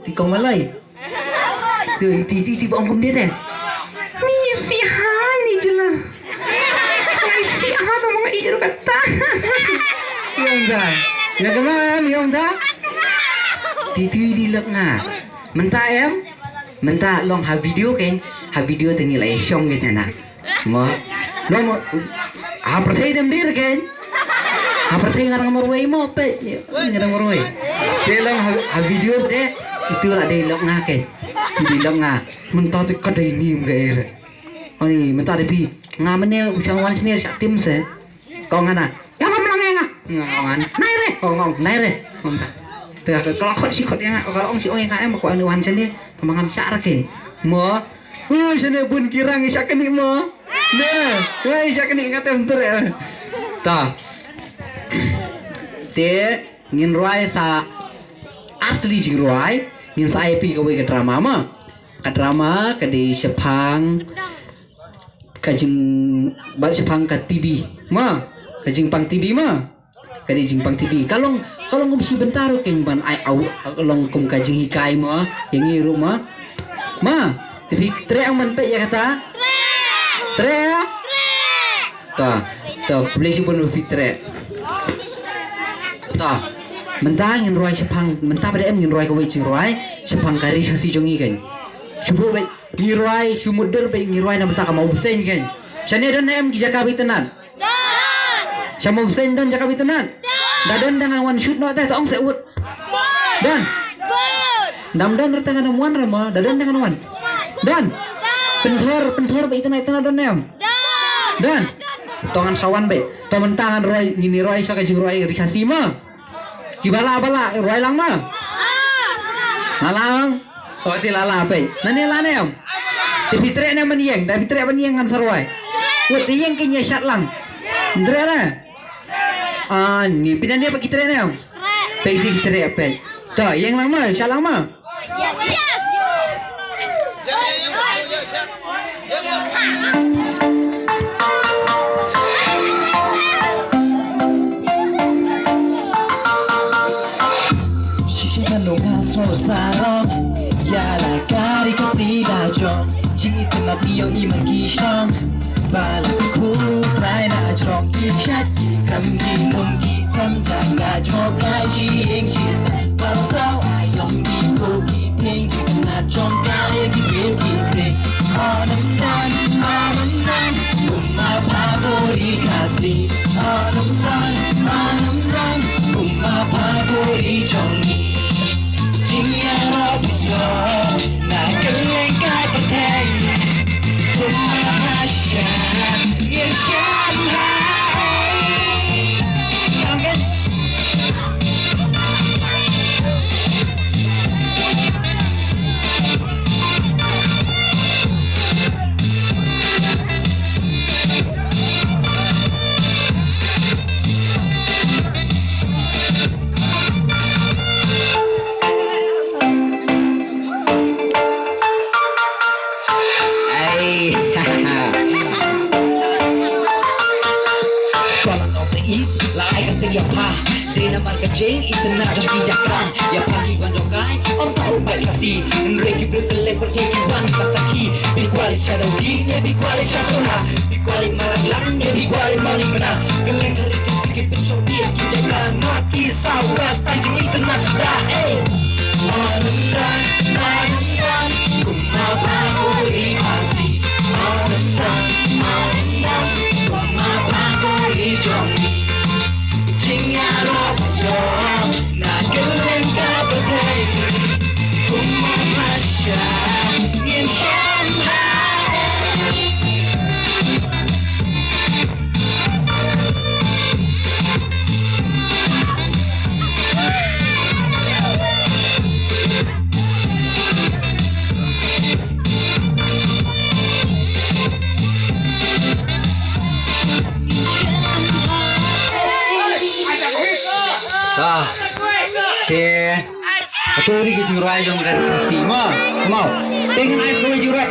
thì còn malay di bawang kemudian deh ni si hai ni jelah si hai tu mga iyo kata yang dah ya kemana yang dah di lep nga mentah em mentah long ha video tengil ay song gitu na mo long percaya dem dir kan percaya ngarang marway mo pe ngarang marway dia long ha video deh itu lah dia long nga kan di lep nga mentah tu kadai ni mga oh ni mentah depi nga mana usang wan sendiri sak tim se kau ngana ya kamu lang nga ngan nai re mentah kalau kau si kau yang kalau orang si orang yang aku anu wan sendiri temangam syar ke mo sana pun kirang isyak keni mo nah isyak keni ngate bentar ya ta te ngin roy sa artli jing roy ngin sa IP ka we ka drama ka di Sepang kajing bal Sepang ka TV ma kajing pang TV ma kadi jingpang TV kalau ngumsi bentar ken ban ai au long kum kajing hikai mo yang i rumah ma TV tre ang man pe ya kata tre ta boleh si pun fitre ta mentang ngin roi Sepang mentang pada em ngin roi ka we jing roi Sepang kari hasi jongi kan subuh be ngiroi sumudel be ngiroi na mentang ka mau besen kan sane dan em ki jaka bitenan sama Hussein dan jaka bitenan dadan dengan one shoot no teh tong seut dan dan retangan wan rama dadan dengan wan dan pentor be itana dan nem dan tongan sawan be tomen tangan roi ngini roi saka jing roi rikasi ma kibala roi lang ma lalang oh ti lala pe nani la nem ti fitre nem manieng da fitre manieng kan sarwai wet yang kenya syat lang ndre na ni pindah dia pergi trek ni am. Pergi trek apa? Tak, yang lama, syat lama. Cinta nunga sosaro, ya la kari kasih dajong, cinta nabi yo iman kisong, balaku try na jong kishat. Cầm kim lông đi cầm chàng gà cho cái chi anh chỉ sai bao sao ai lòng đi cô đi phê chỉ cần là trong cái đi phê anam dan cùng ma pa cô đi cà si anam dan cùng ma pa cô đi trong đi chính nhà đó bây giờ là cái anh cái bậc thang cùng ma pa chàng yên sáng Jeng itna jom ijakran ya pagi bandokai om tahu baik kasih reki berkelek berkehidupan paksaki bikuali syadawi ne bikuali syasona bikuali marang ne bikuali maling benar geleng hari sedikit bercobi ijakran mati sawas tanjing itna sudah manendan kumapa kuri kasih manendan kumapa kuri jongi jingnya roh na geleng ka patay kumapasya in Shanghai Aku ri ke jing roi dong kan si mau tinggal ais kowe jing roi